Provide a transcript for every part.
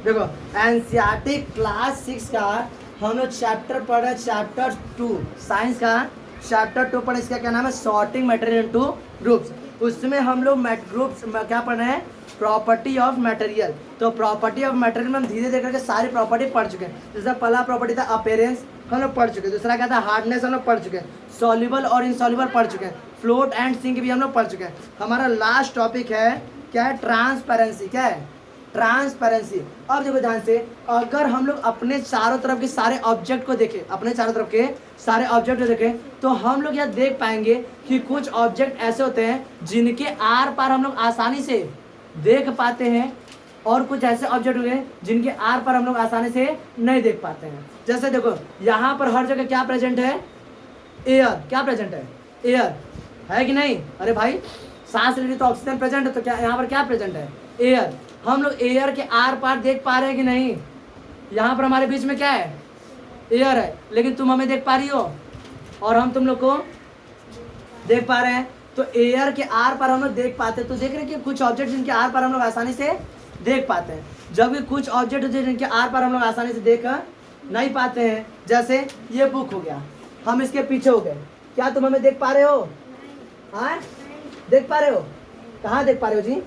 देखो NCERT class 6 का हम लोग चैप्टर पढ़ रहे, चैप्टर 2 साइंस का चैप्टर 2 पढ़े। इसका क्या नाम है, सॉर्टिंग मटेरियल इनटू ग्रुप्स। उसमें हम लोग ग्रुप्स क्या पढ़ रहे हैं, प्रॉपर्टी ऑफ मटेरियल। तो प्रॉपर्टी ऑफ मटेरियल में हम धीरे धीरे करके सारी प्रॉपर्टी पढ़ चुके हैं। जैसे पहला प्रॉपर्टी था अपीयरेंस, हम लोग पढ़ चुके हैं। दूसरा क्या था, हार्डनेस, हम लोग पढ़ चुके हैं। सॉल्युबल और इनसॉल्युबल पढ़ चुके हैं। फ्लोट एंड सिंक भी हम लोग पढ़ चुके हैं। हमारा लास्ट टॉपिक है क्या है, ट्रांसपेरेंसी। क्या है, ट्रांसपेरेंसी। अब देखो ध्यान से, अगर हम लोग अपने चारों तरफ के सारे ऑब्जेक्ट को देखें, अपने चारों तरफ के सारे ऑब्जेक्ट को देखें, तो हम लोग यह देख पाएंगे कि कुछ ऑब्जेक्ट ऐसे होते हैं जिनके आर पार हम लोग आसानी से देख पाते हैं, और कुछ ऐसे ऑब्जेक्ट होंगे जिनके आर पार हम लोग आसानी से नहीं देख पाते हैं। जैसे देखो यहाँ पर हर जगह क्या प्रेजेंट है, एयर। क्या प्रेजेंट है, एयर है कि नहीं। अरे भाई सांस ले रही तो ऑक्सीजन प्रेजेंट है, तो क्या यहाँ पर क्या प्रेजेंट है, एयर। हम लोग एयर के आर पार देख पा रहे हैं कि नहीं। यहाँ पर हमारे बीच में क्या है, एयर है, लेकिन तुम हमें देख पा रही हो और हम तुम लोग को देख पा रहे हैं। तो एयर के आर पार हम लोग देख पाते हैं। तो देख रहे हैं कि कुछ ऑब्जेक्ट जिनके आर पार हम लोग आसानी से देख पाते हैं, जबकि कुछ ऑब्जेक्ट होते हैं जिनके आर पार हम लोग आसानी से देख नहीं पाते हैं। जैसे ये बुक हो गया, हम इसके पीछे हो गए, क्या तुम हमें देख पा रहे हो, हाँ देख पा रहे हो, कहाँ देख पा रहे हो जी,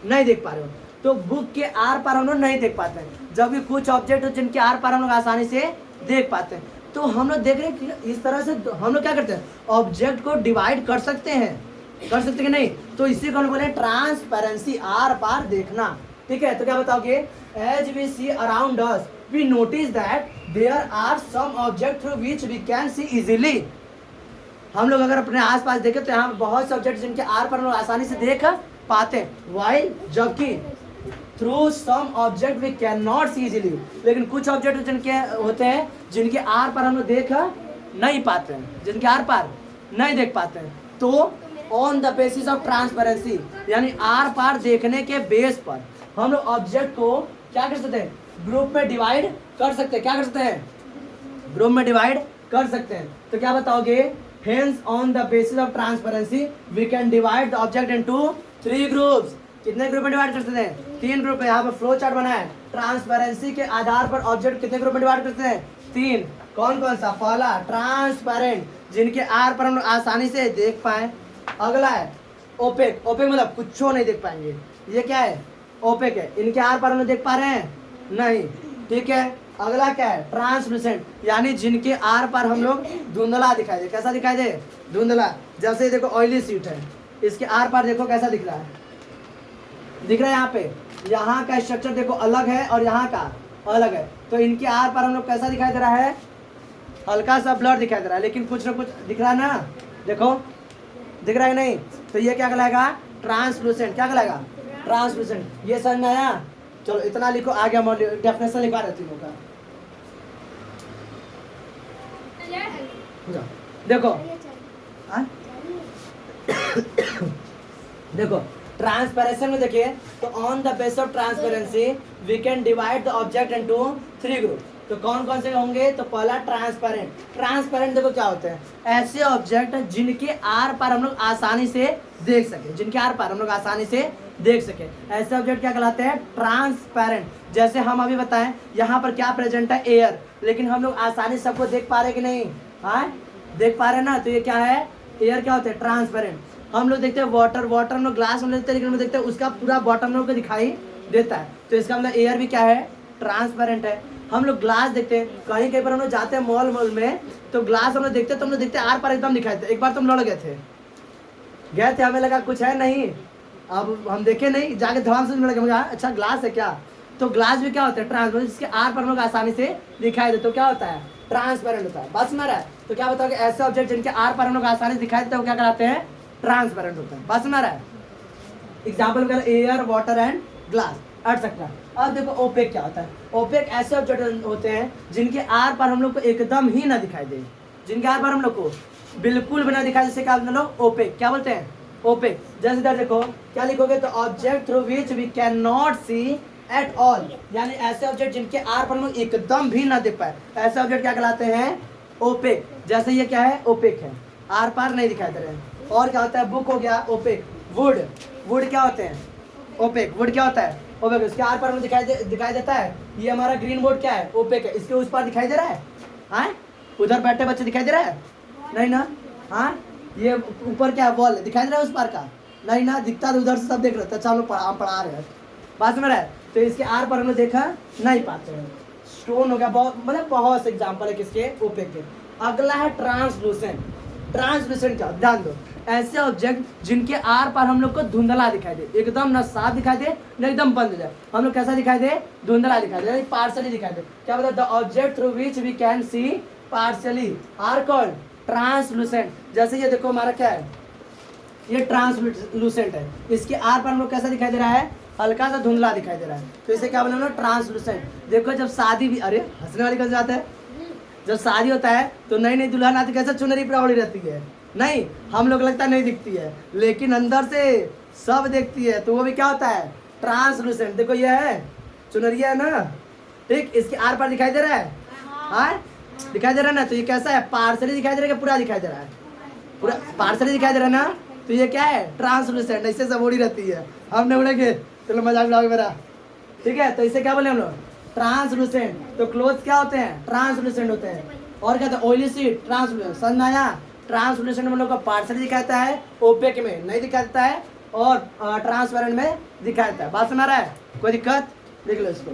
नहीं देख पा रहे हो। तो बुक के आर पार हम लोग नहीं देख पाते हैं, जबकि कुछ ऑब्जेक्ट जिनके आर पार हम लोग आसानी से देख पाते हैं। तो हम लोग देख रहे हैं कि इस तरह से हम लोग क्या करते हैं, ऑब्जेक्ट को डिवाइड कर सकते हैं, कर सकते कि नहीं। तो इसी को हम बोले ट्रांसपेरेंसी, आर पार देखना। ठीक है, तो क्या बताओगे, as we see around us we notice that there are some object through which we can see easily. हम लोग अगर अपने आसपास देखें तो यहाँ बहुत से ऑब्जेक्ट जिनके आर पर हम लोग आसानी से देख पाते हैं, वाइल जबकि through some object we can not see easily. लेकिन कुछ ऑब्जेक्ट जिनके होते हैं जिनके आर पर हम लोग देख नहीं पाते हैं, जिनके आर पार नहीं देख पाते हैं। तो on the basis of transparency, यानी आर पार देखने के बेस पर हम लोग ऑब्जेक्ट को क्या कर सकते हैं, ग्रुप में डिवाइड कर सकते हैं। क्या कर सकते हैं, ग्रुप में डिवाइड कर सकते हैं। तो क्या बताओगे, Hence, on the basis of transparency, we can divide the object into 3 groups. कितने ग्रुप में डिवाइड कर सकते हैं, 3 ग्रुप में। यहाँ पर फ्लो चार्ट बना है, ट्रांसपेरेंसी के आधार पर ऑब्जेक्ट कितने ग्रुप में डिवाइड करते हैं, 3। कौन कौन सा, पहला ट्रांसपेरेंट, जिनके आर पर हम लोग आसानी से देख पाए। अगला है ओपेक, ओपेक मतलब कुछ नहीं देख पाएंगे, ये क्या है, ओपेक है, इनके आर पर हम लोग देख पा रहे हैं नहीं। ठीक है, अगला क्या है, ट्रांसलूसेंट, यानी जिनके आर पार हम लोग धुंधला दिखाई दे। कैसा दिखाई दे, धुंधला। जैसे देखो ऑयली सीट है, इसके आर पार देखो कैसा दिख रहा है, दिख रहा है यहाँ पे, यहाँ का स्ट्रक्चर देखो अलग है और यहाँ का अलग है। तो इनके आर पार हम लोग कैसा दिखाई दे रहा है, हल्का सा ब्लर दिखाई दे रहा है, लेकिन कुछ ना कुछ दिख रहा है ना, देखो दिख रहा है नहीं। तो ये क्या कहलाएगा, ट्रांसलूसेंट। क्या कहलाएगा, ट्रांसलूसेंट। ये समझ में आया, चलो इतना लिखो, आ गया डेफिनेशन लिखा रहती है का। देखो देखो ट्रांसपेरेंसी में देखिए, तो on the base of transparency we can divide the object into 3 group. तो कौन कौन से होंगे, तो पहला ट्रांसपेरेंट। ट्रांसपेरेंट देखो क्या होते हैं, ऐसे ऑब्जेक्ट जिनके आर पार हम लोग आसानी से देख सके, जिनके आर पार हम लोग आसानी से देख सके, ऐसे ऑब्जेक्ट क्या कहलाते हैं, ट्रांसपेरेंट। जैसे हम अभी बताएं, यहाँ पर क्या प्रेजेंट है, एयर, लेकिन हम लोग आसानी से सबको देख पा रहे कि नहीं, हाँ देख पा रहे ना। तो ये क्या है, एयर क्या होते हैं, ट्रांसपेरेंट। हम लोग देखते हैं वाटर, वाटर हम लोग ग्लास में लेते हैं, लेकिन हम देखते हैं उसका पूरा बॉटम लोग को दिखाई देता है। तो इसका मतलब एयर भी क्या है, ट्रांसपेरेंट है। हम लोग ग्लास देखते हैं, कहीं कहीं पर हम लोग जाते हैं मॉल में, तो ग्लास हम लोग देखते हैं, तो हम लोग देखते हैं आर पार एकदम दिखाई देते। एक बार तुम लड़ गए थे, हमें लगा कुछ है नहीं, अब हम देखे नहीं, जाके धड़ाम से लड़ गए, अच्छा ग्लास है क्या। तो ग्लास भी क्या होता है, ट्रांसपेरेंट, जिसके आर पर हम लोग आसानी से दिखाई देते। तो क्या होता है, ट्रांसपेरेंट होता है। बस सुना रहा है, तो क्या बताओगे, ऐसे ऑब्जेक्ट जिनके आर पर हम लोग आसानी से दिखाई देते हैं, क्या कहलाते हैं, ट्रांसपेरेंट होता है। बस सुना रहा है, एग्जाम्पल वगैरह air, water and glass, etcetera. अब देखो ओपेक क्या होता है, ओपेक ऐसे ऑब्जेक्ट होते हैं जिनके आर पर हम लोग को एकदम ही ना दिखाई दे, जिनके आर पर हम लोग को बिल्कुल भी ना दिखाई, जैसे क्या बोलते हैं लोग, ओपेक। क्या बोलते हैं, ओपेक। जैसे इधर देखो क्या लिखोगे, तो object through which we can not see at all, यानी ऐसे ऑब्जेक्ट जिनके आर पर हम लोग एकदम भी ना देख पाए, ऐसे ऑब्जेक्ट क्या कहलाते हैं, ओपेक। जैसे ये क्या है, ओपेक है, आर पार नहीं दिखाई दे रहे हैं। और क्या होता है, बुक हो गया ओपेक। वुड, वुड क्या होते हैं, ओपेक। वुड क्या होता है, ओपेक। इसके आर पार में दिखाई देता है। ये हमारा ग्रीन बोर्ड क्या है, ओपेक है। इसके उस पार दिखाई दे रहा है, हाँ उधर बैठे बच्चे दिखाई दे रहा है, नहीं ना, हाँ ये ऊपर क्या वॉल दिखाई दे रहा है उस पार का, नहीं ना दिखता, तो उधर से सब देख रहे थे। अच्छा हम पढ़ा रहे हैं, बात समझ रहा है। तो इसके आर पार हम लोग देखा नहीं पाते हैं। स्टोन हो गया, बहुत मतलब बहुत से एग्जाम्पल है किसके, ओपेक के। अगला है ट्रांसलूसेंट। ट्रांसलूसेंट क्या, ध्यान दो, ऐसे ऑब्जेक्ट जिनके आर पार हम लोग को धुंधला दिखाई दे, एकदम ना साफ दिखाई दे ना एकदम बंद हो जाए, हम लोग कैसा दिखाई दे, धुंधला दिखाई दे, पार्शली दिखाई दे। क्या बता, the object through which we can see partially are called translucent. जैसे ये देखो हमारा क्या है, ये ट्रांसलूसेंट है, इसके आर पार हम लोग कैसा दिखाई दे रहा है, हल्का सा धुंधला दिखाई दे रहा है, तो इसे क्या बोले ट्रांसलूसेंट। देखो जब शादी भी, अरे हंसने वाली कौन जाता है, जब शादी होता है तो नई नई दुल्हन आती कैसे चुनरी पर ओढ़ी रहती है, नहीं हम लोग लगता है नहीं दिखती है, लेकिन अंदर से सब देखती है, तो वो भी क्या होता है, ट्रांसलूसेंट। देखो ये है चुनरिया है ना, ठीक, इसके आर पार दिखाई दे रहा है, हाँ दिखाई दे रहा है ना, तो ये कैसा है, पार्सली दिखाई दे रहा है, पूरा दिखाई दे रहा है, पूरा पार्सली दिखाई दे रहा है ना, तो ये क्या है, ट्रांसलूसेंट। ऐसे सब ओढ़ी रहती है, हमने उड़ेंगे, चलो मजाक उड़ाओगे मेरा, ठीक है। तो इसे क्या बोले हम लोग, ट्रांसलूसेंट। तो क्लोथ क्या होते हैं, ट्रांसलूसेंट होते हैं। और क्या होता है, ऑयली शीट ट्रांसलूसेंट, समझ में आया। ट्रांसलूसेंट में लोग का पार्सली दिखाता है, ओपेक में नहीं दिखाता है, और ट्रांसपेरेंट में दिखाता है। बात समझ आ रहा है, कोई दिक्कत, देख लो इसको।